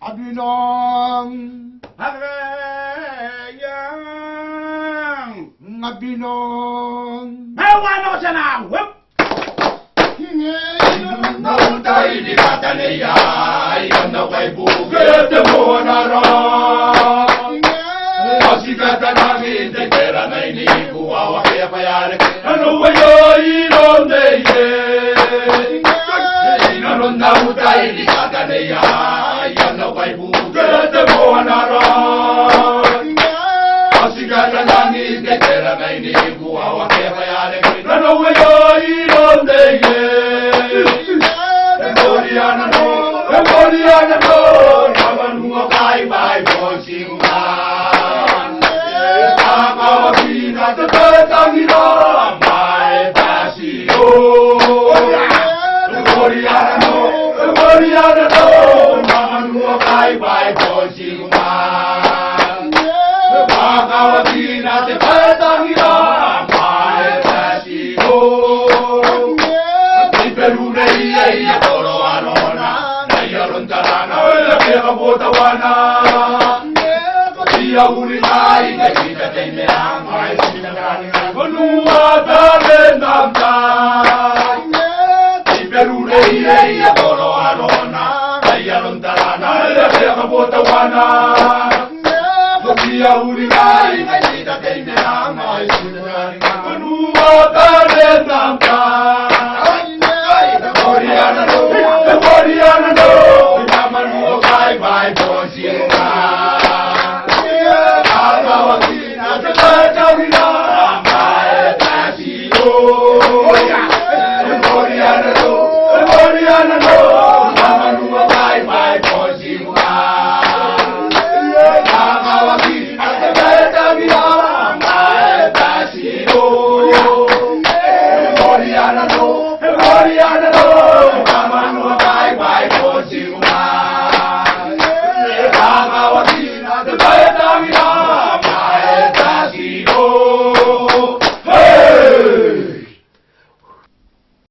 Abinong Agayang Abinong Mewano siya na whip Nung tayo di kataniya Ikan na kay bukit mo na rin Masikatan hangin Tay pera na inibuwa Kaya payarik Ano ba yun inon deye Inanon na tayo di kataniya Ikan na kay bukit mo na rin Masikatan hangin Tay pera na inibuwa Kaya payarik Ano ba yun inon deye Emboliana no, naman mga kaibay bossing man. Kakawagin at tatang ina, may pasyo. Emboliana no, naman mga kaibay bossing man. Kakawagin at tatang ina, may pasyo. Di Peru na iya toro Kabotawana Iya ulitai Kita teme amai Sinagani Konua dale namtai Iperure iya Toro arona Iya lontarana Iya kabotawana Iya